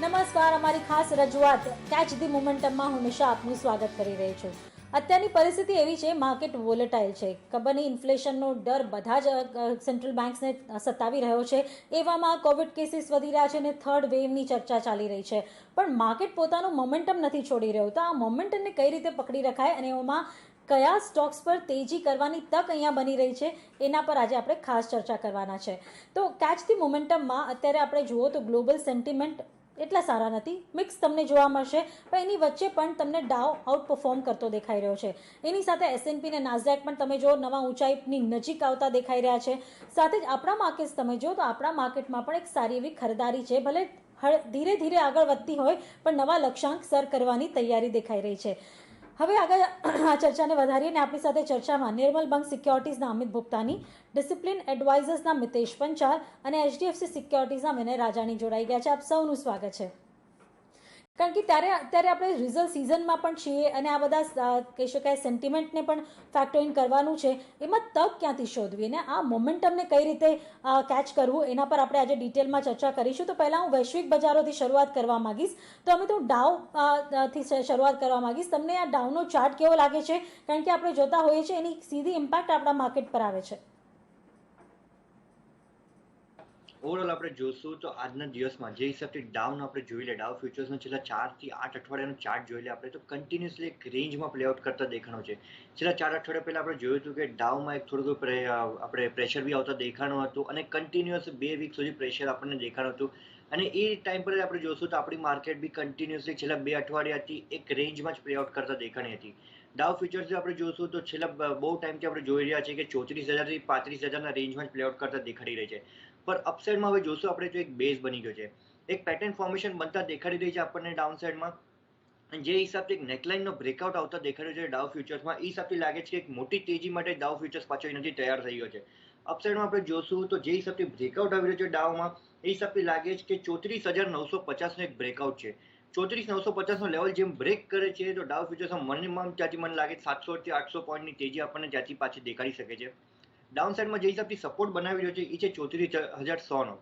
નમસ્કાર, અમારી ખાસ રજૂઆત કેચ ધી મોમેન્ટમમાં હું નિશા આપનું સ્વાગત કરી રહી છું. અત્યારની પરિસ્થિતિ એવી છે, માર્કેટ વોલેટાઇલ છે. ખબર નહીં, ઇન્ફ્લેશનનો ડર બધા જ સેન્ટ્રલ બેન્ક્સને સતાવી રહ્યો છે. એવામાં કોવિડ કેસીસ વધી રહ્યા છે અને થર્ડ વેવની ચર્ચા ચાલી રહી છે. પણ માર્કેટ પોતાનું મોમેન્ટમ નથી છોડી રહ્યું. તો આ મોમેન્ટમને કઈ રીતે પકડી રખાય અને એમાં કયા સ્ટોક્સ પર તેજી કરવાની તક અહીંયા બની રહી છે, એના પર આજે આપણે ખાસ ચર્ચા કરવાના છે. તો કેચ ધી મોમેન્ટમમાં અત્યારે આપણે જુઓ તો ગ્લોબલ સેન્ટિમેન્ટ એટલા સારા નથી, મિક્સ તમને જોવા મળશે. પણ એની વચ્ચે પણ તમને ડાઉ આઉટ પરફોર્મ કરતો દેખાઈ રહ્યો છે. એની સાથે એસએનપી અને નાસ્ડેક પણ તમે જો નવા ઊંચાઈની નજીક આવતા દેખાઈ રહ્યા છે. સાથે જ આપણા માર્કેટ્સ તમે જો તો આપણા માર્કેટમાં પણ એક સારી એવી ખરીદારી છે. ભલે ધીરે ધીરે આગળ વધતી હોય પણ નવા લક્ષ્યાંક સર કરવાની તૈયારી દેખાઈ રહી છે. હવે આગળ આ ચર્ચાને વધારીએ અને આપણી સાથે ચર્ચામાં નિર્મલ બંક સિક્યોરિટીઝના અમિત ભુક્તાની, ડિસિપ્લિન એડવાઇઝર્સના મિતેશ પંચાલ અને એચડીએફસી સિક્યોરિટીઝના વિનય રાજાણી જોડાઈ ગયા છે. આપ સૌનું સ્વાગત છે. કારણ કે અત્યારે આપણે રિઝલ્ટ સિઝનમાં પણ છીએ અને આ બધા કહી શકાય સેન્ટિમેન્ટને પણ ફેક્ટર ઇન કરવાનું છે. એમાં તક ક્યાંથી શોધવી અને આ મોમેન્ટમને કઈ રીતે કેચ કરવું, એના પર આપણે આજે ડિટેલમાં ચર્ચા કરીશું. તો પહેલાં હું વૈશ્વિક બજારોથી શરૂઆત કરવા માંગીશ. તો અમે તો ડાઉથી શરૂઆત કરવા માંગીશ. તમને આ ડાઉનો ચાર્ટ કેવો લાગે છે? કારણ કે આપણે જોતા હોઈએ છીએ એની સીધી ઇમ્પેક્ટ આપણા માર્કેટ પર આવે છે. ઓવરઓલ આપણે જોશું તો આજના દિવસમાં જે હિસાબથી ડાઉન આપણે જોઈ લે, ડાઉ ફ્યુચર્સનો છેલ્લા 4 થી 8 અઠવાડિયાનો ચાર્ટ જોઈ લે આપણે, તો કન્ટિન્યુઅસલી એક રેન્જમાં પ્લેઆઉટ કરતા દેખાણો છે. છેલ્લા 4 અઠવાડિયા પહેલા આપણે જોયું હતું કે ડાઉમાં એક થોડુંક આપણે પ્રેશર બી આવતા દેખાણું હતું અને કન્ટિન્યુઅસ 2 વીક સુધી પ્રેશર આપણને દેખાણું હતું. અને એ ટાઈમ પર આપણે જોશું તો આપણી માર્કેટ બી કન્ટિન્યુઅસલી છેલ્લા 2 અઠવાડિયાથી એક રેન્જમાં જ પ્લેઆઉટ કરતા દેખાણી હતી. ડાઉ ફ્યુચર્સ આપણે જોશું તો છેલ્લા બહુ ટાઈમથી આપણે જોઈ રહ્યા છીએ કે 34,000 થી 35,000ના રેન્જમાં જ પ્લેઆઉટ કરતા દેખાડી રહી છે. પર અપસાઇડમાં હવે જોશું આપણે તો એક બેઝ બની ગયો છે, એક પેટર્ન ફોર્મેશન બનતા દેખાડી રહી છે આપણને ડાઉન સાઈડમાં. જે હિસાબથી એક નેકલાઇનનો બ્રેકઆઉટ આવતા દેખાડ્યો છે ડાઉ ફ્યુચર્સમાં, એ હિસાબથી લાગે છે કે એક મોટી તેજી માટે ડાઉ ફ્યુચર્સ પાછો એનાથી તૈયાર થઈ ગયો છે. અપસાઇડમાં આપણે જોશું તો જે હિસાબથી બ્રેકઆઉટ આવી રહ્યો છે ડાઉમાં, એ હિસાબથી લાગે છે કે 34,950નો એક બ્રેકઆઉટ છે. 34,950નો લેવલ જેમ બ્રેક કરે છે તો ડાઉ ફ્યુચર્સમાં મિનિમમ ત્યાંથી મને લાગે 700 થી 800 પોઈન્ટની તેજી આપણને ત્યાંથી પાછી દેખાડી શકે છે. ડાઉન સાઈડમાં જે હિસાબથી સપોર્ટ બનાવી રહ્યો છે એ છે 34,100નો.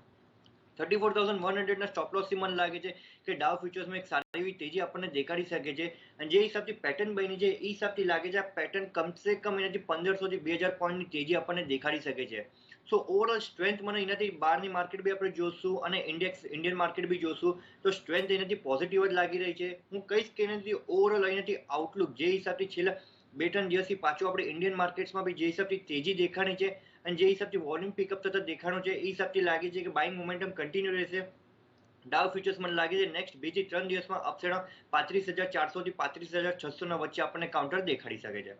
34,100ના સ્ટોપ લોસથી મને લાગે છે કે ડાઉ ફ્યુચર્સમાં એક સારી એવી તેજી આપણને દેખાડી શકે છે. અને જે હિસાબથી પેટર્ન બની છે એ હિસાબથી લાગે છે આ પેટર્ન કમસે કમ એનાથી 1,500 થી 2,000 પોઈન્ટની તેજી આપણને દેખાડી શકે છે. સો ઓવરઓલ સ્ટ્રેન્થ મને એનાથી બહારની માર્કેટ બી આપણે જોશું અને ઇન્ડિયન માર્કેટ બી જોશું તો સ્ટ્રેન્થ એનાથી પોઝિટિવ જ લાગી રહી છે. હું કહીશ કે એનાથી ઓવરઓલ એનાથી આઉટલુક જે હિસાબથી છેલ્લા 2-3 દિવસથી પાછું આપણે ઇન્ડિયન માર્કેટ્સમાં બી જે હિસાબથી તેજી દેખાણી છે અને જે હિસાબથી વોલ્યુમ પિકઅપ થતા દેખાણો છે, એ હિસાબથી લાગે છે કે બાઇંગ મોમેન્ટમ કન્ટિન્યુ રહેશે. ડાઉ ફ્યુચર્સ મને લાગે છે નેક્સ્ટ 2 થી 3 દિવસમાં અપસાઇડ 35,400 થી 35,600ના વચ્ચે આપણને કાઉન્ટર દેખાડી શકે છે.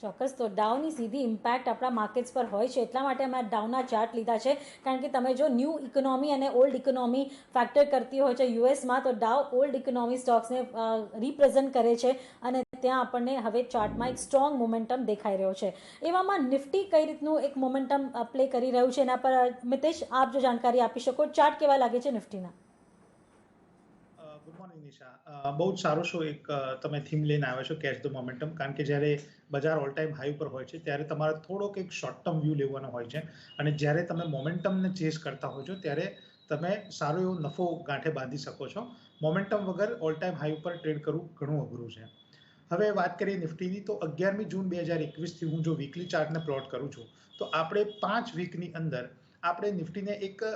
ચોક્કસ. તો ડાઉની સીધી ઇમ્પેક્ટ આપણા માર્કેટ્સ પર હોય છે, એટલા માટે અમે ડાઉના ચાર્ટ લીધા છે. કારણ કે તમે જો ન્યૂ ઇકોનોમી અને ઓલ્ડ ઇકોનોમી ફેક્ટર કરતી હોય છે યુએસમાં, તો ડાઉ ઓલ્ડ ઇકોનોમી સ્ટોક્સને રિપ્રેઝન્ટ કરે છે અને ત્યાં આપણને હવે ચાર્ટમાં એક સ્ટ્રોંગ મોમેન્ટમ દેખાઈ રહ્યો છે. એવામાં નિફ્ટી કઈ રીતનું એક મોમેન્ટમ પ્લે કરી રહ્યું છે એના પર મિતેશ આપ જો જાણકારી આપી શકો. ચાર્ટ કેવા લાગે છે નિફ્ટીના? Good morning Nisha. બહુ જ સારો શો એક તમે થીમ લઈને આવ્યો છો, કેચ ધ મોમેન્ટમ. કારણ કે જ્યારે બજાર ઓલ ટાઈમ હાઈ ઉપર હોય છે ત્યારે તમારે થોડોક એક શોર્ટ ટર્મ વ્યૂ લેવાનો હોય છે અને જ્યારે તમે મોમેન્ટમને ચેસ કરતા હોય છો ત્યારે તમે સારો એવો નફો ગાંઠે બાંધી શકો છો. મોમેન્ટમ વગર ઓલ ટાઈમ હાઈ ઉપર ટ્રેડ કરવું ઘણું અઘરું છે. હવે વાત કરીએ નિફ્ટીની, તો 11મી જૂન 2021થી હું જો વીકલી ચાર્ટને પ્લોટ કરું છું તો આપણે 5 વીકની અંદર આપણે નિફ્ટીને એક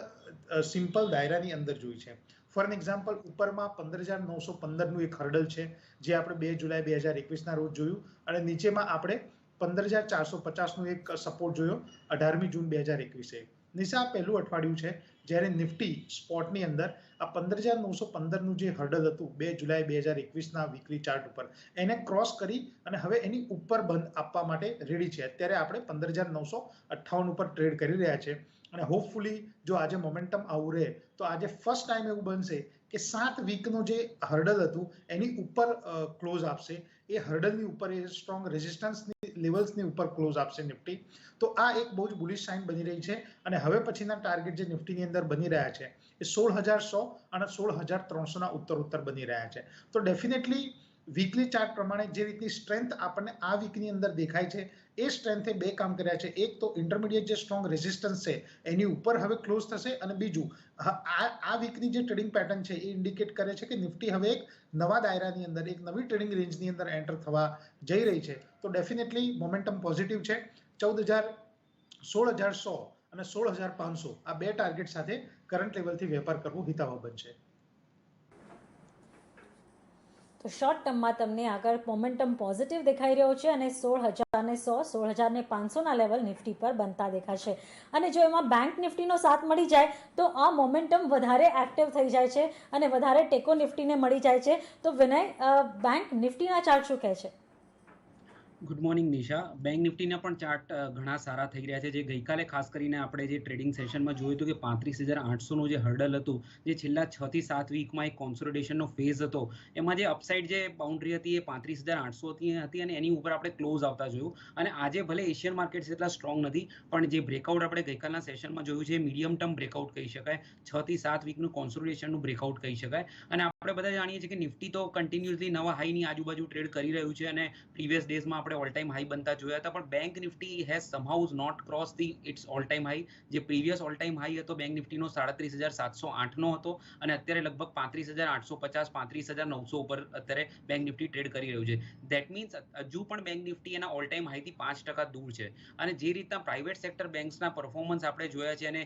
સિમ્પલ દાયરાની અંદર જોઈ છે. ફોર એન એક્ઝામ્પલ, ઉપરમાં 15,915નું એક હર્ડલ છે જે આપણે 2 જુલાઈ 2021ના રોજ જોયું અને નીચેમાં આપણે 15,450નું એક સપોર્ટ જોયો 18મી જૂન 2021. નિશા, પહેલું અઠવાડિયું છે જ્યારે નિફ્ટી સ્પોટની અંદર આ 15,915નું જે હર્ડલ હતું 2 જુલાઈ 2021ના વીકલી ચાર્ટ ઉપર, એને ક્રોસ કરી અને હવે એની ઉપર બંધ આપવા માટે રેડી છે. અત્યારે આપણે 15,958 ઉપર ટ્રેડ કરી રહ્યા છે અને હોપફુલી જો આજે મોમેન્ટમ આવું રહે તો આજે ફર્સ્ટ ટાઈમ એવું બનશે કે 7 વીકનું જે હર્ડલ હતું એની ઉપર ક્લોઝ આપશે. એ હર્ડલની ઉપર એ સ્ટ્રોંગ રેઝિસ્ટન્સની લેવલ્સની ઉપર ક્લોઝ આપશે નિફ્ટી. તો આ એક બહુ જ બુલિશ સાઇન બની રહી છે અને હવે પછીના ટાર્ગેટ જે નિફ્ટીની અંદર બની રહ્યા છે એ 16,100 અને 16,300ના ઉત્તરોત્તર બની રહ્યા છે. તો ડેફિનેટલી વીકલી ચાર્ટ પ્રમાણે જે રીતની સ્ટ્રેન્થ આપણને આ વીકની અંદર દેખાય છે એ સ્ટ્રેન્થે બે કામ કર્યા છે. એક તો ઇન્ટરમીડિયેટ જે સ્ટ્રોંગ રેઝિસ્ટન્સ છે એની ઉપર હવે ક્લોઝ થશે, અને બીજું આ વીકની જે ટ્રેડિંગ પેટર્ન છે એ ઇન્ડિકેટ કરે છે કે નિફ્ટી હવે એક નવા દાયરાની અંદર, એક નવી ટ્રેડિંગ રેન્જની અંદર એન્ટર થવા જઈ રહી છે. તો ડેફિનેટલી મોમેન્ટમ પોઝિટિવ છે. 16,100 અને 16,500 આ બે ટાર્ગેટ સાથે કરંટ લેવલથી વેપાર કરવો હિતાવહ બનશે. તો શોર્ટ ટર્મમાં તમને આગળ મોમેન્ટમ પોઝિટિવ દેખાઈ રહ્યો છે અને 16,100 16,500ના લેવલ નિફ્ટી પર બનતા દેખાશે. અને જો એમાં બેંક નિફ્ટીનો સાથ મળી જાય તો આ મોમેન્ટમ વધારે એક્ટિવ થઈ જાય છે અને વધારે ટેકો નિફ્ટીને મળી જાય છે. તો વિનય, બેંક નિફ્ટીના ચાર્ટ શું કહે છે? Good morning Nisha. બેંક નિફ્ટીના પણ ચાર્ટ ઘણા સારા થઈ રહ્યા છે. જે ગઈકાલે ખાસ કરીને આપણે જે ટ્રેડિંગ સેશનમાં જોયું હતું કે 35,800નું જે હર્ડલ હતું, જે છેલ્લા 6 થી 7 વીકમાં એક કોન્સોલિડેશનનો ફેઝ હતો, એમાં જે અપસાઇડ જે બાઉન્ડ્રી હતી એ 35,800 હતી અને એની ઉપર આપણે ક્લોઝ આવતા જોયું. અને આજે ભલે એશિયન માર્કેટ્સ એટલા સ્ટ્રોંગ નથી, પણ જે બ્રેકઆઉટ આપણે ગઈકાલના સેશનમાં જોયું છે એ મીડિયમ ટર્મ બ્રેકઆઉટ કહી શકાય. 6 થી 7 વીકનું કોન્સોલિડેશનનું બ્રેકઆઉટ કહી શકાય. અને આપણે બધા જાણીએ છીએ કે નિફ્ટી તો કન્ટિન્યુઅસલી નવા હાઈની આજુબાજુ ટ્રેડ કરી રહ્યું છે અને પ્રીવિયસ ડેઝમાં આપણે ઓલ ટાઈમ હાઈ બનતા જોયા હતા. પણ bank Nifty has somehow not cross the it's all time high. જે પ્રીવિયસ ઓલ ટાઈમ હાઈ હતો બેંક નિફ્ટીનો 37,708નો હતો અને અત્યારે લગભગ 35,850 35,900 ઉપર અત્યારે બેંક નિફ્ટી ટ્રેડ કરી રહ્યું છે. ધેટ મીન્સ હજુ પણ બેંક નિફ્ટી એના ઓલ ટાઈમ હાઈથી 5% દૂર છે. અને જે રીતના પ્રાઇવેટ સેક્ટર બેંક્સના પરફોર્મન્સ આપણે જોયા છે અને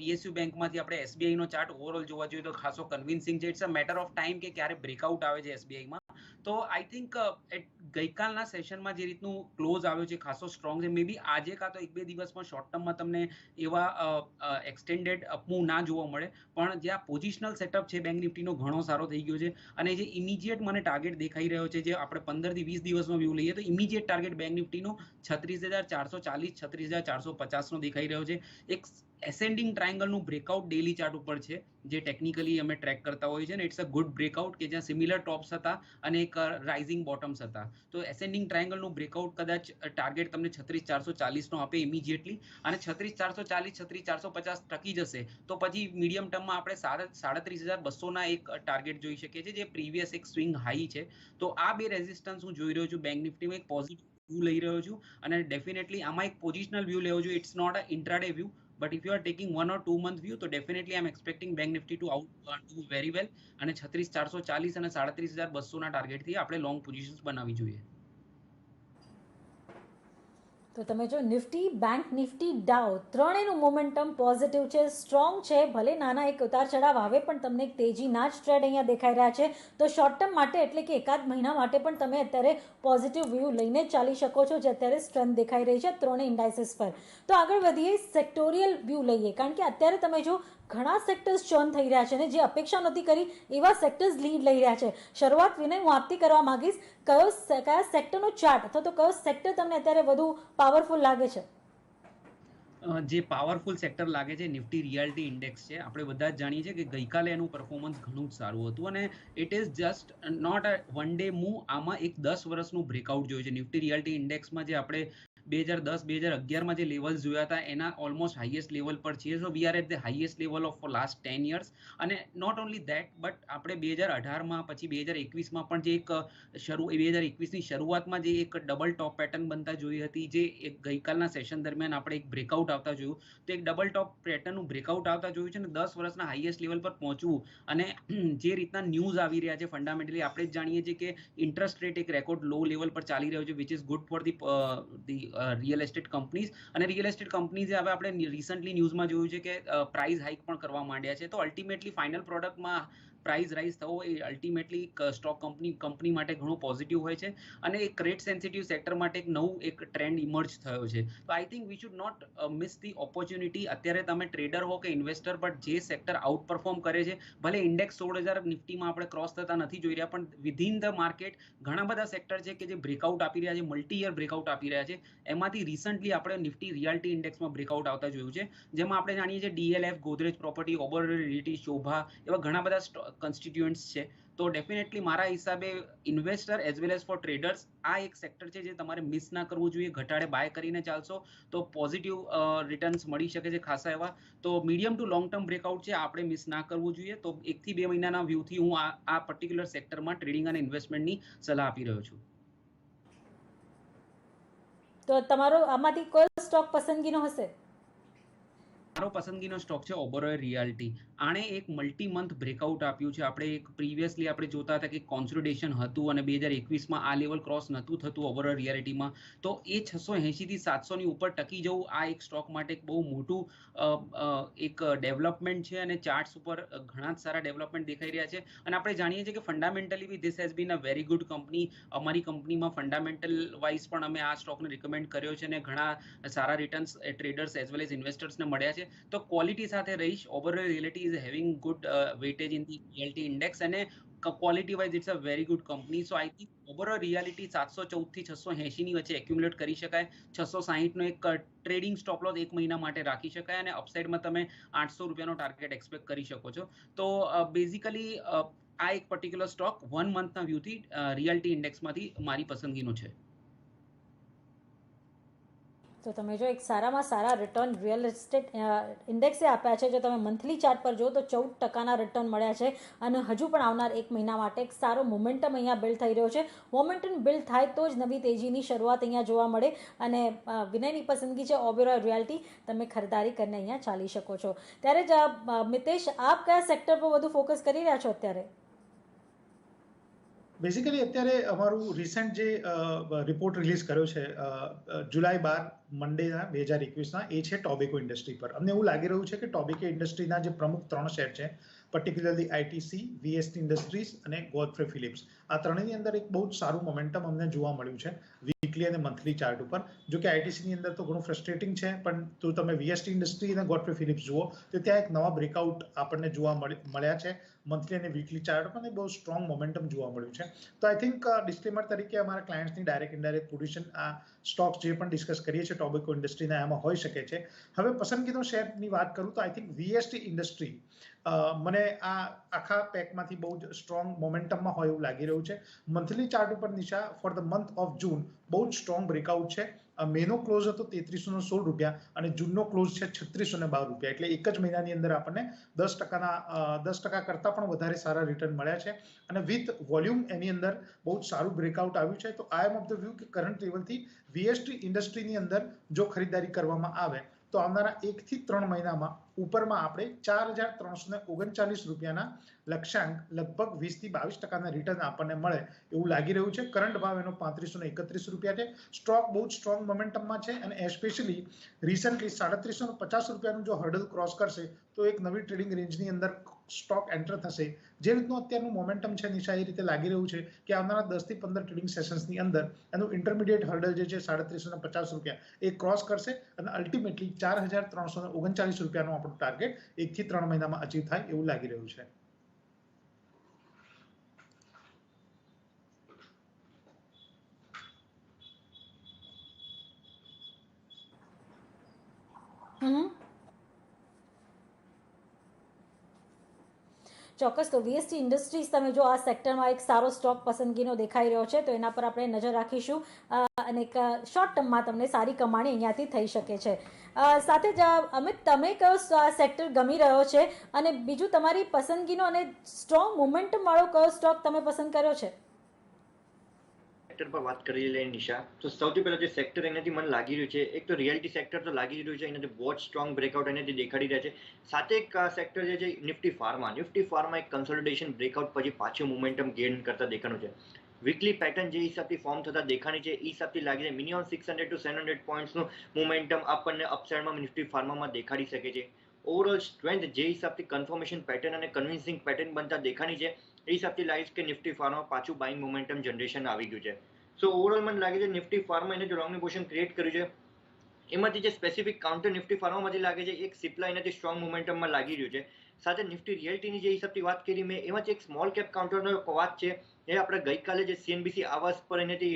પીએસયુ બેંકમાંથી આપણે એસબીઆઈનો ચાર્ટ ઓવરઓલ જોવા જોઈએ તો ખાસો કન્વિન્સિંગ છે. It's a matter of time કે ક્યારે બ્રેકઆઉટ આવે છે એસબીઆઈમાં. તો આઈ થિંક ગઈકાલના સેશનમાં જે રીતનું ક્લોઝ આવ્યો છે ખાસો સ્ટ્રોંગ છે. મે બી આજે કાં તો 1-2 દિવસમાં શોર્ટ ટર્મમાં તમને એવા એક્સટેન્ડેડ અપમૂવ ના જોવા મળે, પણ જે આ પોઝિશનલ સેટઅપ છે બેંક નિફ્ટીનો ઘણો સારો થઈ ગયો છે. અને જે ઇમિડિયેટ મને ટાર્ગેટ દેખાઈ રહ્યો છે, જે આપણે 15 થી 20 દિવસનો વ્યૂ લઈએ તો ઇમિડિયેટ ટાર્ગેટ બેંક નિફ્ટીનો 36,440 36,450નો દેખાઈ રહ્યો છે. એક એસેન્ડિંગ ટ્રાયંગલનું બ્રેકઆઉટ ડેલી ચાર્ટ ઉપર છે, જે ટેકનિકલી અમે ટ્રેક કરતા હોઈએ છીએ, ને ઇટ્સ અ ગુડ બ્રેકઆઉટ કે જ્યાં સિમિલર ટોપ્સ હતા અને એક રાઇઝિંગ બોટમ્સ હતા. તો એસેન્ડિંગ ટ્રાયંગલનું બ્રેકઆઉટ કદાચ ટાર્ગેટ તમને 36,440નો આપે ઇમિડિયેટલી, અને 36,440 36,450 ટકી જશે તો પછી મીડિયમ ટર્મમાં આપણે 37,200ના એક ટાર્ગેટ જોઈ શકીએ છીએ, જે પ્રીવિયસ એક સ્વિંગ હાઈ છે. તો આ બે રેઝિસ્ટન્સ હું જોઈ રહ્યો છું બેંક નિફ્ટીમાં. એક પોઝિટિવ વ્યૂ લઈ રહ્યો છું અને ડેફિનેટલી આમાં એક પોઝિશનલ વ્યૂ લેવો જોઈએ. It's not a intraday view, but if you are taking 1 or 2 month view, તો definitely I'm expecting bank nifty to do very well. અને 36,440 અને 37,200ના ટાર્ગેટથી આપણે લોંગ પોઝિશન્સ બનાવવી જોઈએ. તો તમે જો નિફ્ટી, બેંક નિફ્ટી, ડાઉ ત્રણેયનું મોમેન્ટમ પોઝિટિવ છે, સ્ટ્રોંગ છે. ભલે નાના એક ઉતાર ચઢાવ આવે પણ તમને એક તેજીના જ ટ્રેડ અહીંયા દેખાઈ રહ્યા છે. તો શોર્ટ ટર્મ માટે એટલે કે એકાદ મહિના માટે પણ તમે અત્યારે પોઝિટિવ વ્યૂ લઈને જ ચાલી શકો છો, જે અત્યારે સ્ટ્રેન્થ દેખાઈ રહી છે ત્રણેય ઇન્ડાઇસીસ પર. તો આગળ વધીએ, સેક્ટોરિયલ વ્યૂ લઈએ, કારણ કે અત્યારે તમે જો ઘણા સેક્ટર્સ ચર્ન થઈ રહ્યા છે અને જે અપેક્ષા નહોતી કરી એવા સેક્ટર્સ લીડ લઈ રહ્યા છે. શરૂઆત વિનય હું આપથી કરવા માંગીશ, કયા સેક્ટરનો ચાર્ટ અથવા તો કયો સેક્ટર તમને અત્યારે વધુ પાવરફુલ લાગે છે? જે પાવરફુલ સેક્ટર લાગે છે નિફ્ટી રિયાલિટી ઇન્ડેક્સ છે. આપણે બધા જ જાણીએ છીએ કે ગઈકાલે એનું પરફોર્મન્સ ઘણું જ સારું હતું અને it is just not a one day move. આમાં એક 10 વર્ષનું બ્રેકઆઉટ જોયું છે નિફ્ટી રિયાલિટી ઇન્ડેક્સમાં. જે આપણે 2010-2011માં જે લેવલ્સ જોયા હતા એના ઓલમોસ્ટ હાઈએસ્ટ લેવલ પર છીએ. So we are at the highest level of last 10 years. અને નોટ ઓનલી ધેટ, બટ આપણે 2018માં પછી 2021માં પણ જે એક 2021ની શરૂઆતમાં જે એક ડબલ ટોપ પેટર્ન બનતા જોઈ હતી, જે એક ગઈકાલના સેશન દરમિયાન આપણે એક બ્રેકઆઉટ આવતા જોયું, તો એક ડબલ ટોપ પેટર્નનું બ્રેકઆઉટ આવતા જોયું છે. અને 10 વર્ષના હાઈએસ્ટ લેવલ પર પહોંચવું, અને જે રીતના ન્યૂઝ આવી રહ્યા છે ફંડામેન્ટલી આપણે જ જાણીએ છીએ કે ઇન્ટરેસ્ટ રેટ એક રેકોર્ડ લો લેવલ પર ચાલી રહ્યો છે, which is good for the real estate companies. અને રિયલ એસ્ટેટ કંપનીઝે હવે આપણે રિસન્ટલી ન્યૂઝમાં જોયું છે કે પ્રાઇસ હાઇક પણ કરવા માંડ્યા છે. તો અલ્ટિમેટલી ફાઇનલ પ્રોડક્ટમાં પ્રાઇસ રાઇઝ થવો એ અલ્ટિમેટલી સ્ટોક કંપની માટે ઘણું પોઝિટિવ હોય છે અને એક રેટ સેન્સિટિવ સેક્ટર માટે એક નવું એક ટ્રેન્ડ ઇમર્જ થયો છે. તો I think we should not miss the opportunity. અત્યારે તમે ટ્રેડર હો કે ઇન્વેસ્ટર, બટ જે સેક્ટર આઉટ પરફોર્મ કરે છે, ભલે ઇન્ડેક્સ 16,000 નિફ્ટીમાં આપણે ક્રોસ થતા નથી જોઈ રહ્યા, પણ વિધિન ધ માર્કેટ ઘણા બધા સેક્ટર છે કે જે બ્રેકઆઉટ આપી રહ્યા છે, મલ્ટી યર બ્રેકઆઉટ આપી રહ્યા છે. એમાંથી રિસન્ટલી આપણે નિફ્ટી રિયાલિટી ઇન્ડેક્સમાં બ્રેકઆઉટ આવતા જોયું છે, જેમાં આપણે જાણીએ છીએ DLF, Godrej property, Oberoi realty, Sobha, એવા ઘણા બધા કન્સ્ટિટ્યુઅન્ટ્સ છે. તો ડેફિનેટલી મારા હિસાબે investor as well as for traders આ એક સેક્ટર છે જે તમારે મિસ ના કરવું જોઈએ. ઘટાડે બાય કરીને ચાલશો તો પોઝિટિવ રિટર્ન્સ મળી શકે છે ખાસા એવા. તો medium two long term breakout છે, આપણે મિસ ના કરવું જોઈએ. તો 1 થી 2 મહિનાના વ્યૂથી હું આ પર્ટિક્યુલર સેક્ટરમાં ટ્રેડિંગ અને ઇન્વેસ્ટમેન્ટની સલાહ આપી રહ્યો છું. તો તમારો આમાંથી કોઈ સ્ટોક પસંદગીનો હશે? મારો પસંદગીનો સ્ટોક છે ઓબેરોય રિયાલ્ટી. આણે એક મલ્ટી મંથ બ્રેકઆઉટ આપ્યું છે. આપણે એક પ્રીવિયસલી આપણે જોતા હતા કે કોન્સોલિડેશન હતું અને 2021માં આ લેવલ ક્રોસ નહોતું થતું ઓબેરોય રિયાલ્ટીમાં. તો એ 680 થી 700 ની ઉપર ટકી જવું આ એક સ્ટોક માટે એક બહુ મોટું એક ડેવલપમેન્ટ છે અને ચાર્ટ્સ ઉપર ઘણા જ સારા ડેવલપમેન્ટ દેખાઈ રહ્યા છે. અને આપણે જાણીએ છીએ કે fundamentally be this has been a very good company. અમારી કંપનીમાં ફંડામેન્ટલ વાઇઝ પણ અમે આ સ્ટોકને રિકમેન્ડ કર્યો છે અને ઘણા સારા returns traders as well as ઇન્વેસ્ટર્સને મળ્યા છે. તો ક્વોલિટી સાથે રહીશ. Oberoi realty is having good weightage in the realty index અને quality wise it's a very good company. So I think Oberoi realty 714 થી 680 ની વચ્ચે એક્યુમ્યુલેટ કરી શકાય. 660 નો એક ટ્રેડિંગ સ્ટોપ લોસ 1 મહિના માટે રાખી શકાય અને અપસાઇડમાં તમે 800 રૂપિયાનો ટાર્ગેટ એક્સપેક્ટ કરી શકો છો. તો બેઝિકલી આ એક પર્ટિક્યુલર સ્ટોક 1 મંથના વ્યૂથી રિયાલ્ટી ઇન્ડેક્સમાંથી મારી પસંદગીનો છે. તો તમે જો એક સારામાં સારા રિટર્ન રિયલ એસ્ટેટ ઇન્ડેક્સે આપ્યા છે. જો તમે મંથલી ચાર્ટ પર જો તો 14% રિટર્ન મળ્યા છે અને હજુ પણ આવનાર 1 મહિના માટે એક સારો મોમેન્ટમ અહીંયા બિલ્ડ થઈ રહ્યો છે. મોમેન્ટમ બિલ્ડ થાય તો જ નવી તેજીની શરૂઆત અહીંયા જોવા મળે અને વિનયની પસંદગી છે ઓબેરોય રિયાલ્ટી. તમે ખરીદારી કરીને અહીંયા ચાલી શકો છો. ત્યારે જ મિતેશ, આપ કયા સેક્ટર પર વધુ ફોકસ કરી રહ્યા છો અત્યારે? બેઝિકલી અત્યારે અમારું રિસેન્ટ જે રિપોર્ટ રિલીઝ કર્યો છે જુલાઈ 12 મંડેના 2021ના, એ છે ટોબેકો ઇન્ડસ્ટ્રી પર. અમને એવું લાગી રહ્યું છે કે ટોબેકો ઇન્ડસ્ટ્રીના જે પ્રમુખ 3 શેર છે, પર્ટિક્યુલરલી આઈટીસી, વીએસટી ઇન્ડસ્ટ્રીઝ અને ગોડફ્રે ફિલિપ્સ, આ ત્રણેયની અંદર એક બહુ જ સારું મોમેન્ટમ અમને જોવા મળ્યું છે વીકલી અને મંથલી ચાર્ટ ઉપર. જો કે આઈટીસીની અંદર તો ઘણું ફ્રસ્ટ્રેટિંગ છે, પણ જો તમે વીએસટી ઇન્ડસ્ટ્રી અને ગોડફ્રે ફિલિપ્સ જુઓ તો ત્યાં એક નવા બ્રેકઆઉટ આપણને જોવા મળ્યા છે મંથલી અને વીકલી ચાર્ટ પર. બહુ સ્ટ્રોંગ મોમેન્ટમ જોવા મળ્યું છે. તો આઈ થિંક ડિસ્ક્લેમર તરીકે અમારા ક્લાયન્ટ્સની ડાયરેક્ટ ઇનડાયરેક્ટ પોઝિશન આ સ્ટોક્સ જે પણ ડિસ્કસ કરીએ છીએ ટોબેકો ઇન્ડસ્ટ્રીના એમાં હોઈ શકે છે. હવે પસંદગીનો શેરની વાત કરું તો આઈ થિંક વીએસટી ઇન્ડસ્ટ્રી મને આ આખા પેકમાંથી બહુ જ સ્ટ્રોંગ મોમેન્ટમમાં હોય એવું લાગી રહ્યું છે. મંથલી ચાર્ટ ઉપર Nisha for the month of June બહુ જ સ્ટ્રોંગ બ્રેકઆઉટ છે. મેનો ક્લોઝ હતો 3316 રૂપિયા અને જૂનનો ક્લોઝ છે 3612 રૂપિયા. એટલે એક જ મહિનાની અંદર આપણને 10% કરતાં પણ વધારે સારા રિટર્ન મળ્યા છે અને વિથ વોલ્યુમ એની અંદર બહુ જ સારું બ્રેકઆઉટ આવ્યું છે. તો આઈ એમ ઓફ ધ વ્યૂ કે કરંટ લેવલથી વીએસટી ઇન્ડસ્ટ્રીની અંદર જો ખરીદારી કરવામાં આવે તો આવનારા 1 થી 3 મહિનામાં ઉપરમાં આપણે 4339 રૂપિયાના લક્ષ્યાંક લગભગ 20 થી 22% રિટર્ન આપણને મળે એવું લાગી રહ્યું છે. કરંટ ભાવ એનો 3531 રૂપિયા છે. સ્ટોક બહુ જ સ્ટ્રોંગ મોમેન્ટમમાં છે અને એસ્પેશિયલી રિસન્ટલી 3750 રૂપિયાનું જો હર્ડલ ક્રોસ કરશે તો એક નવી ટ્રેડિંગ રેન્જની અંદર સ્ટોક એન્ટર થશે. જે રીતનું અત્યારનું મોમેન્ટમ છે નિશા, એ રીતે લાગી રહ્યું છે કે આવનારા 10 થી 15 ટ્રેડિંગ સેશન્સની અંદર એનું ઇન્ટરમીડિયેટ હર્ડલ જે છે 3750 રૂપિયા એ ક્રોસ કરશે અને અલ્ટિમેટલી 4339 રૂપિયાનું આપણું ટાર્ગેટ 1 થી 3 મહિનામાં અચીવ થાય એવું લાગી રહ્યું છે. ચોક્કસ. તો વીએસટી ઇન્ડસ્ટ્રીઝ તમે જો આ સેક્ટરમાં એક સારો સ્ટોક પસંદગીનો દેખાઈ રહ્યો છે તો એના પર આપણે નજર રાખીશું અને એક શોર્ટ ટર્મમાં તમને સારી કમાણી અહીંયાથી થઈ શકે છે. સાથે જ અમિત, તમે કયો સેક્ટર ગમી રહ્યો છે અને બીજું તમારી પસંદગીનો અને સ્ટ્રોંગ મોમેન્ટમ વાળો કયો સ્ટોક તમે પસંદ કર્યો છે? સેક્ટર પર વાત કરી લઈએ નિશા, તો સૌથી પહેલા જે સેક્ટર એનાથી મને લાગી રહ્યું છે, એક તો રિયાલિટી સેક્ટર તો લાગી રહ્યું છે, એનાથી બહુ જ સ્ટ્રોંગ બ્રેકઆઉટ એનાથી દેખાડી રહ્યા છે. સાથે એક સેક્ટર છે નિફ્ટી ફાર્મા એક કન્સોલિડેશન બ્રેકઆઉટ પછી પાછું મોમેન્ટમ ગેઇન કરતા દેખાનું છે. વીકલી પેટર્ન જે હિસાબથી ફોર્મ થતા દેખાણી છે એ હિસાબથી લાગે છે મિનિમમ 600 to 700 પોઈન્ટ્સનું મોમેન્ટમ આપણને અપસાઇડમાં નિફ્ટી ફાર્મામાં દેખાડી શકે છે. ઓવરઓલ સ્ટ્રેન્થ જે હિસાબથી કન્ફર્મેશન પેટર્ન અને કન્વિન્સિંગ પેટર્ન બનતા દેખાણી છે એ હિસાબથી લાગે કે નિફ્ટી ફાર્મા પાછું બાઇંગ મોમેન્ટમ જનરેશન આવી ગયું છે. સો ઓવરઓલ મને લાગે છે નિફ્ટી ફાર્મા એને જો લોંગની પોઝિશન ક્રિએટ કર્યું છે એમાંથી જે સ્પેસિફિક કાઉન્ટર નિફ્ટી ફાર્મામાંથી લાગે છે એક સિપ્લા એનાથી સ્ટ્રોંગ મોમેન્ટમમાં લાગી રહ્યું છે. સાથે નિફ્ટી રિયલ્ટીની જે હિસાબથી વાત કરી મેં એમાંથી એક સ્મોલ કેપ કાઉન્ટરનો વાત છે એ આપણે ગઈકાલે જે CNBC આવાસ પર એનાથી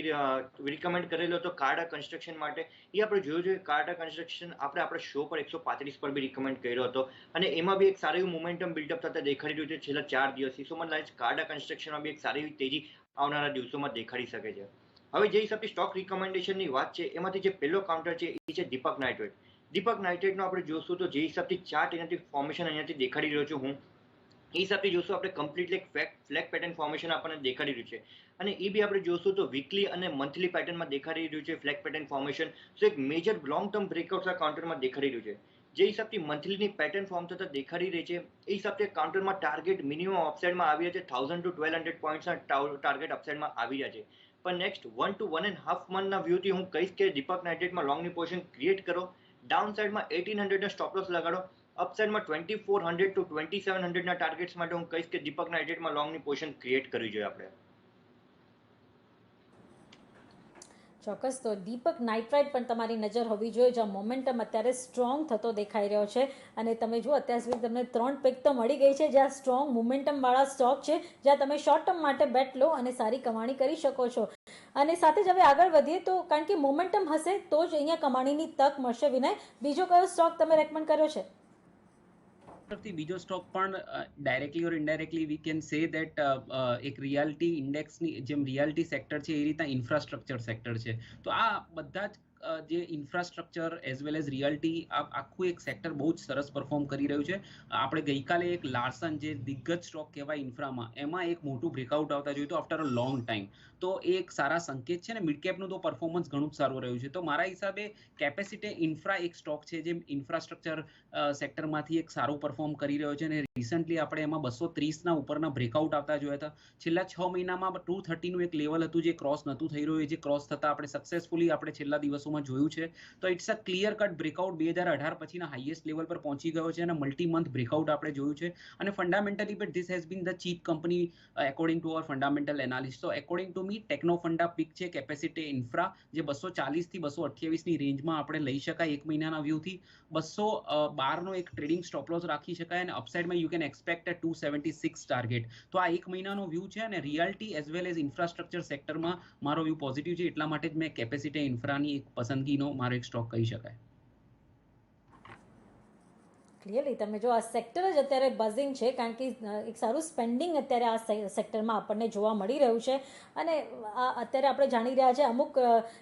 રિકમેન્ડ કરેલો હતો કાર્ડા કન્સ્ટ્રક્શન માટે. એ આપણે જોયું છે કાર્ડા કન્સ્ટ્રક્શન આપણે શો પર 135 પર બી રિકમેન્ડ કર્યો હતો અને એમાં બી એક સારું એવું મોમેન્ટમ બિલ્ડઅપ થતા દેખાડી રહ્યું છે છેલ્લા 4 દિવસથી. સો મને લાગે છે કાર્ડા કન્સ્ટ્રક્શનમાં બી એક સારી એવી તેજી આવનારા દિવસોમાં દેખાડી શકે છે. હવે જે હિસાબથી સ્ટોક રિકમેન્ડેશનની વાત છે એમાંથી જે પહેલો કાઉન્ટર છે એ છે દીપક નાઇટ્રેટ. દીપક નાઇટ્રેટનો આપણે જોશું તો જે હિસાબથી ચાર્ટ એનાથી ફોર્મેશન અહીંયાથી દેખાડી રહ્યો છું હું એ હિસાબથી જોશું આપણે કમ્પ્લીટલી એક ફ્લેગ પેટર્ન ફોર્મેશન આપણને દેખાડી રહ્યું છે અને એ બી આપણે જોશું તો વીકલી અને મંથલી પેટર્નમાં દેખાડી રહ્યું છે ફ્લેગ પેટર્ન ફોર્મેશન. સો એક મેજર લોંગ ટર્મ બ્રેકઆઉટ આ કાઉન્ટરમાં દેખાડી રહ્યું છે. જે હિસાબથી મંથલીની પેટર્ન ફોર્મ થતા દેખાડી રહી છે એ હિસાબથી કાઉન્ટરમાં ટાર્ગેટ મિનિમમ અપસાઇડમાં આવી રહ્યા છે 1000 to 1200 પોઈન્ટ્સના ટાર્ગેટ અપસાઇડમાં આવી રહ્યા છે. પણ નેક્સ્ટ 1 to 1.5 મંથના વ્યૂથી હું કહીશ કે દીપક નાઇટ્રેટમાં લોંગની પોઝિશન ક્રિએટ કરો, ડાઉન સાઇડમાં 1800 સ્ટોપ લોસ લગાડો, અપસાઇડમાં 2400 to 2700 ટાર્ગેટ્સ માટે હું કહીશ કે દીપક નાઇટ્રેટમાં લોંગની પોઝિશન ક્રિએટ કરવી જોઈએ આપણે. ચોક્કસ. તો દીપક નાઇટ્રાઇટ પણ તમારી નજર હોવી જોઈએ, જ્યાં મોમેન્ટમ અત્યારે સ્ટ્રોંગ થતો દેખાઈ રહ્યો છે અને તમે જુઓ અત્યાર સુધી તમને 3 પિક તો મળી ગઈ છે જ્યાં સ્ટ્રોંગ મોમેન્ટમવાળા સ્ટોક છે, જ્યાં તમે શોર્ટ ટર્મ માટે બેટ લો અને સારી કમાણી કરી શકો છો. અને સાથે જ હવે આગળ વધીએ તો કારણ કે મોમેન્ટમ હશે તો જ અહીંયા કમાણીની તક મળશે. વિનય, બીજો કયો સ્ટોક તમે રેકમેન્ડ કર્યો છે? તરફથી બીજો સ્ટોક પણ directly or indirectly we can say that એક રિયાલિટી ઇન્ડેક્સની જેમ રિયાલિટી સેક્ટર છે એ રીતના ઇન્ફ્રાસ્ટ્રક્ચર સેક્ટર છે. તો આ બધા જ જે infrastructure as well as reality આખું એક સેક્ટર બહુ જ સરસ પરફોર્મ કરી રહ્યું છે. આપણે ગઈકાલે એક લાર્સન જે દિગ્ગજ સ્ટોક કહેવાય ઇન્ફ્રામાં એમાં એક મોટું બ્રેકઆઉટ આવતા જોયું તો આફ્ટર અ લોંગ ટાઈમ. તો એ એક સારા સંકેત છે ને મિડ કેપનું તો પરફોર્મન્સ ઘણું જ સારું રહ્યું છે. તો મારા હિસાબે કેપેસિટી ઇન્ફ્રા એક સ્ટોક છે જે ઇન્ફ્રાસ્ટ્રક્ચર સેક્ટરમાંથી એક સારું પરફોર્મ કરી રહ્યો છે અને રિસન્ટલી આપણે એમાં 230ના ઉપરના બ્રેકઆઉટ આવતા જોયા હતા. છેલ્લા 6 મહિનામાં 230નું એક લેવલ હતું જે ક્રોસ નહોતું થઈ રહ્યું, જે ક્રોસ થતા આપણે સક્સેસફુલી આપણે છેલ્લા દિવસોમાં જોયું છે. તો it's a clear cut breakout 2018 પછીના હાઈએસ્ટ લેવલ પર પહોંચી ગયો છે અને મલ્ટી મંથ બ્રેકઆઉટ આપણે જોયું છે. અને fundamentally but this has been the cheap company according to our fundamental analyst. તો according to me techno funda pick છે કેપેસિટી ઇન્ફ્રા જે 240 થી 228ની રેન્જમાં આપણે લઈ શકાય એક મહિનાના વ્યૂથી. 212નો એક ટ્રેડિંગ સ્ટોપ લોસ રાખી શકાય અને અપસાઇડમાં you can expect a 276 target. તો આ એક મહિનાનો વ્યૂ છે અને realty as well as infrastructure સેક્ટરમાં મારો વ્યૂ પોઝિટિવ છે. એટલા માટે જ મેં કેપેસિટી ઇન્ફ્રાની એક પસંદગીનો મારો એક સ્ટોક કહી શકાય. ક્લિયરલી તમે જો આ સેક્ટર જ અત્યારે બઝિંગ છે કારણ કે એક સારું સ્પેન્ડિંગ અત્યારે આ સેક્ટરમાં આપણને જોવા મળી રહ્યું છે અને અત્યારે આપણે જાણી રહ્યા છે અમુક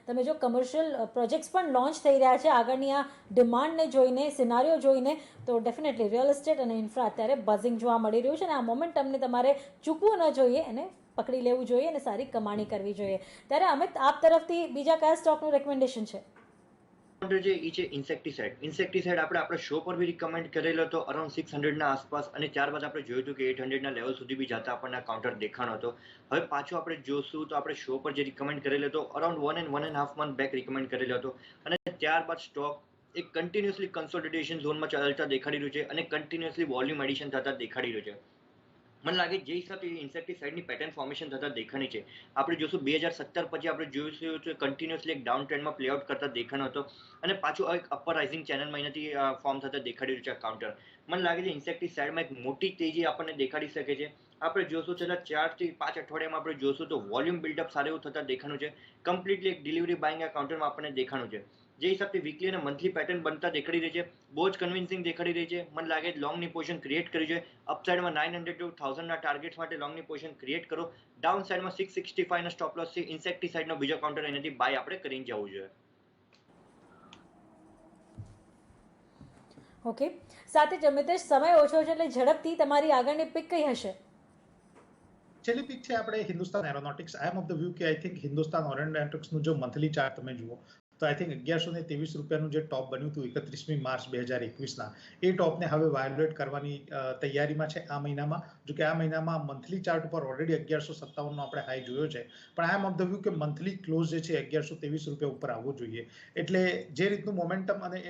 તમે જો કમર્શિયલ પ્રોજેક્ટ્સ પણ લોન્ચ થઈ રહ્યા છે આગળની આ ડિમાન્ડને જોઈને, સિનારીઓ જોઈને. તો ડેફિનેટલી રિયલ એસ્ટેટ અને ઇન્ફ્રા અત્યારે બઝિંગ જોવા મળી રહ્યું છે અને આ મોમેન્ટમને તમારે ચૂકવું ન જોઈએ, એને પકડી લેવું જોઈએ અને સારી કમાણી કરવી જોઈએ. ત્યારે અમિત, આપ તરફથી બીજા કયા સ્ટોકનું રેકમેન્ડેશન છે? જે એ છે ઇન્સેક્ટિસાઇડ આપણે શો પર બી રિકમેન્ડ કરેલો હતો અરાઉન્ડ 600ના આસપાસ અને ત્યારબાદ આપણે જોયું હતું કે 800ના લેવલ સુધી બી જતા આપણને કાઉન્ટર દેખાણો હતો. હવે પાછો આપણે જોશું તો આપણે શો પર જે રિકમેન્ડ કરેલો હતો around 1 and 1.5 month back recommend કરેલો હતો અને ત્યારબાદ સ્ટોક એક કન્ટિન્યુઅસલી કન્સોલિડેશન ઝોનમાં ચાલતા દેખાડી રહ્યું છે અને કન્ટિન્યુઅસલી વોલ્યુમ એડિશન થતા દેખાડી રહ્યું છે. મને લાગે જે હિસાબે ઇન્સેક્ટિસાઇડની પેટર્ન ફોર્મેશન થતા દેખાણી છે આપણે જોશું 2017 પછી આપણે જોઈશું તો કન્ટિન્યુઅસલી એક ડાઉન ટ્રેન્ડમાં પ્લેઆઉટ કરતા દેખાણો હતો અને પાછું એક અપર રાઇઝિંગ ચેનલમાં એનાથી ફોર્મ થતા દેખાડી રહ્યું છે કાઉન્ટર. મને લાગે છે ઇન્સેક્ટિસાઇડમાં એક મોટી તેજી આપણને દેખાડી શકે છે. આપણે જોશું છેલ્લા 4 થી 5 અઠવાડિયામાં આપણે જોશું તો વોલ્યુમ બિલ્ડઅપ સારું એવું થતા દેખાણું છે. કમ્પ્લીટલી એક ડિલિવરી બાઇંગ આ કાઉન્ટરમાં આપણને દેખાણું છે. જે હિસાબથી વીકલી અને મંથલી પેટર્ન બનતા દેખાડી રહી છે બહુ જ કન્વિન્સિંગ દેખાડી રહી છે. મને લાગે લોંગની પોઝિશન ક્રિએટ કરી છે. અપસાઇડમાં 900 to 1000ના ટાર્ગેટ્સ માટે લોંગની પોઝિશન ક્રિએટ કરો. ડાઉન સાઇડમાં 665ના સ્ટોપ લોસ છે. ઇન્સેક્ટિસાઇડનો બીજો કાઉન્ટર એનાથી બાય આપણે કરીને જવું જોઈએ. ઓકે, સાથે જ મિતેશ, સમય ઓછો છે એટલે ઝડપથી તમારી આગળની પિક કઈ હશે? છેલ્લી પિક છે આપણે Hindustan Aeronautics. I am of the view કે આઈ થિંક હિન્દુસ્તાન એરોનોટિક્સનું જો મંથલી ચાર્ટ તમે જુઓ તો આઈ થિંક 1123 રૂપિયાનું જે ટોપ બન્યું હતું 31મી માર્ચ 2021ના એ ટોપને હવે વાયોલેટ કરવાની તૈયારીમાં છે આ મહિનામાં. જો કે આ મહિનામાં મંથલી ચાર્ટ ઉપર ઓલરેડી 1157નો આપણે હાઈ જોયો છે પણ આઈ એમ ઓફ ધ વ્યૂ કે મંથલી ક્લોઝ જે છે 1123 રૂપિયા ઉપર આવવું જોઈએ. એટલે જે રીતનું મોમેન્ટમ અને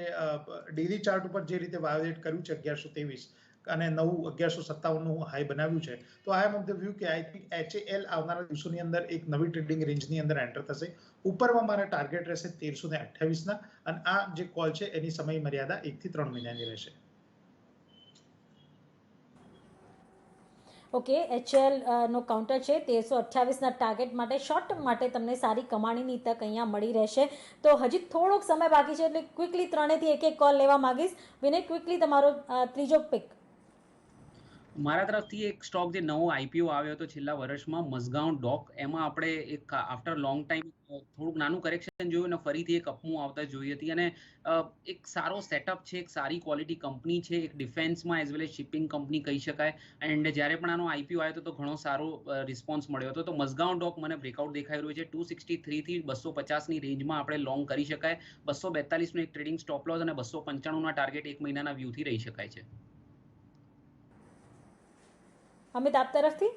ડેલી ચાર્ટ ઉપર જે રીતે વાયોલેટ કર્યું છે 1123 અને નવું 1157નું હાઈ બનાવ્યું છે. તો આઈ એમ ઓફ ધ વ્યૂ કે આઈ થિંક HAL આવનારા દિવસોની અંદર એક નવી ટ્રેડિંગ રેન્જની અંદર એન્ટર થશે. ઉપરમાં મારા ટાર્ગેટ રહેશે 1328ના, અને આ જે કોલ છે એની સમય મર્યાદા 1 થી 3 મહિનાની રહેશે. ઓકે, HL નો કાઉન્ટર છે 1328ના ટાર્ગેટ માટે. શોર્ટ ટર્મ માટે તમને સારી કમાણીની તક અહીંયા મળી રહેશે. તો હજી થોડોક સમય બાકી છે એટલે ક્વિકલી 3 થી એક કોલ લેવા માંગીશ. વિનય, ક્વિકલી તમારો ત્રીજો પિક. મારા તરફથી એક સ્ટોક જે નવો IPO આવ્યો હતો છેલ્લા વર્ષમાં, મઝગાંવ ડોક. એમાં આપણે એક આફ્ટર લોંગ ટાઈમ થોડુંક નાનું કરેક્શન જોયું અને ફરીથી એક અપમૂવ આવતા જોઈ હતી. અને એક સારો સેટઅપ છે, એક સારી ક્વોલિટી કંપની છે, એક ડિફેન્સમાં as well as shipping company કહી શકાય. એન્ડ જ્યારે પણ આનો IPO આવ્યો હતો તો ઘણો સારો રિસ્પોન્સ મળ્યો હતો. તો મઝગાંવ ડોક મને બ્રેકઆઉટ દેખાઈ રહ્યું છે. 263 થી 250ની રેન્જમાં આપણે લોંગ કરી શકાય. 242નું એક ટ્રેડિંગ સ્ટોપ લોસ અને 295ના ટાર્ગેટ એક મહિનાના વ્યૂથી રહી શકાય છે. અમિત, આપ તરફથી?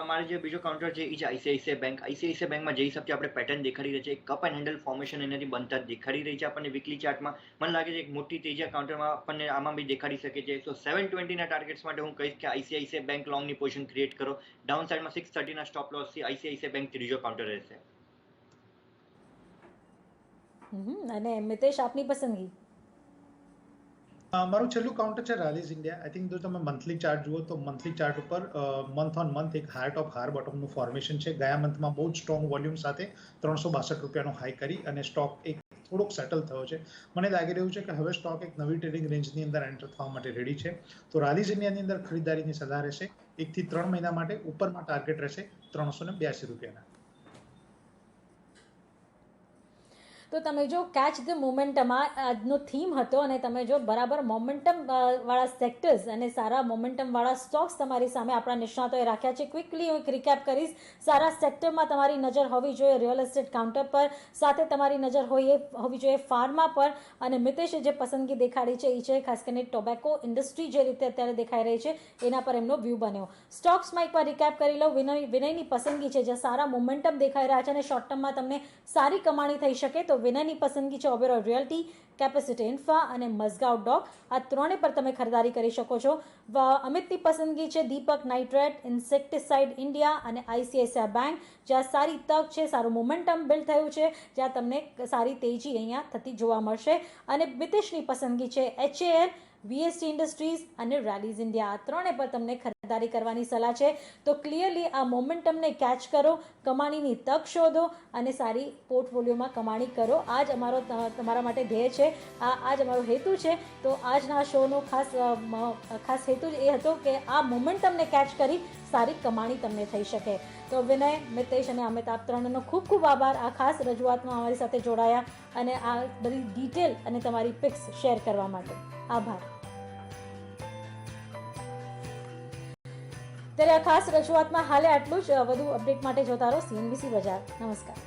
મારે જે બીજો કાઉન્ટર છે એ છે ICICI બેંક. ICICI બેંકમાં જે હિસાબથી આપણે પેટર્ન દેખાડી રહી છે, એક કપ એન્ડ હેન્ડલ ફોર્મેશન એનાથી બનતા દેખાડી રહી છે આપણને વીકલી ચાર્ટમાં. મને લાગે છે એક મોટી તેજી કાઉન્ટરમાં આપણને આમાં બી દેખાડી શકે છે. તો 720ના ટાર્ગેટ્સ માટે હું કહીશ કે ICICI બેંક લોંગની પોઝિશન ક્રિએટ કરો. ડાઉન સાઇડમાં 630ના સ્ટોપ લોસથી ICICI બેંક ત્રીજો કાઉન્ટર રહેશે. અને મિતેશ, આપની પસંદગી? મારું છેલ્લું કાઉન્ટર છે રાલીઝ ઇન્ડિયા. આઈ થિંક જો તમે મંથલી ચાર્ટ જુઓ તો મંથલી ચાર્ટ ઉપર મંથ ઓન મંથ એક હાયર ટોપ હાયર બોટમનું ફોર્મેશન છે. ગયા મંથમાં બહુ જ સ્ટ્રોંગ વોલ્યુમ સાથે 362 રૂપિયાનો હાઈ કરી અને સ્ટોક એક થોડોક સેટલ થયો છે. મને લાગી રહ્યું છે કે હવે સ્ટોક એક નવી ટ્રેડિંગ રેન્જની અંદર એન્ટર થવા માટે રેડી છે. તો રાલીઝ ઇન્ડિયાની અંદર ખરીદારીની સલાહ રહેશે 1 થી 3 મહિના માટે. ઉપરમાં ટાર્ગેટ રહેશે 382 રૂપિયાના. તો તમે જો કેચ ધ મોમેન્ટમ આજનો થીમ હતો અને તમે જો બરાબર મોમેન્ટમ વાળા સેક્ટર્સ અને સારા મોમેન્ટમ વાળા સ્ટોક્સ તમારી સામે આપણા નિષ્ણાતોએ રાખ્યા છે. ક્વિકલી હું એક રિકેપ કરીશ. સારા સેક્ટરમાં તમારી નજર હોવી જોઈએ રિયલ એસ્ટેટ કાઉન્ટર પર, સાથે તમારી નજર હોવી જોઈએ ફાર્મા પર. અને મિતેશે જે પસંદગી દેખાડી છે એ છે ખાસ કરીને ટોબેકો ઇન્ડસ્ટ્રી જે રીતે અત્યારે દેખાઈ રહી છે એના પર એમનો વ્યૂ બન્યો. સ્ટોક્સમાં એકવાર રિકેપ કરી લઉં. વિનયની પસંદગી છે જ્યાં સારા મોમેન્ટમ દેખાઈ રહ્યા છે અને શોર્ટ ટર્મમાં તમને સારી કમાણી થઈ શકે. તો વિનયની પસંદગી છે ઓબેરોય રિયલ્ટી, કેપેસિટી ઇન્ફ્રા અને મઝગાંવ ડોક. આ ત્રણે પર તમે ખરીદારી કરી શકો છો. અમિતની પસંદગી છે દીપક નાઇટ્રેટ, ઇન્સેક્ટિસાઇડ ઇન્ડિયા અને ICICI બેંક, જ્યાં સારી તક છે, સારું મોમેન્ટમ બિલ્ડ થયું છે, જ્યાં તમને સારી તેજી અહીંયા થતી જોવા મળશે. અને મિતેશની પસંદગી છે HAL, VST ઇન્ડસ્ટ્રીઝ અને રાલીઝ ઇન્ડિયા. આ ત્રણે પર તમને ખરીદારી કરવાની સલાહ છે. તો ક્લિયરલી આ મોમેન્ટમને કેચ કરો, કમાણીની તક શોધો અને સારી પોર્ટફોલિયોમાં કમાણી કરો. આ જ અમારો તમારા માટે ધ્યેય છે, આ જ અમારો હેતુ છે. તો આજના શોનો ખાસ હેતુ જ એ હતો કે આ મોમેન્ટમને કેચ કરી સારી કમાણી તમને થઈ શકે. તો વિનય, મિતેશ અને અમિત, આપ ત્રણનો ખૂબ ખૂબ આભાર આ ખાસ રજૂઆતમાં અમારી સાથે જોડાયા અને આ બધી ડિટેલ અને તમારી પિક્સ શેર કરવા માટે. આભાર. ત્યારે આ ખાસ રજૂઆતમાં હાલે આટલું જ. વધુ અપડેટ માટે જોતા રહો CNBC બજાર. નમસ્કાર.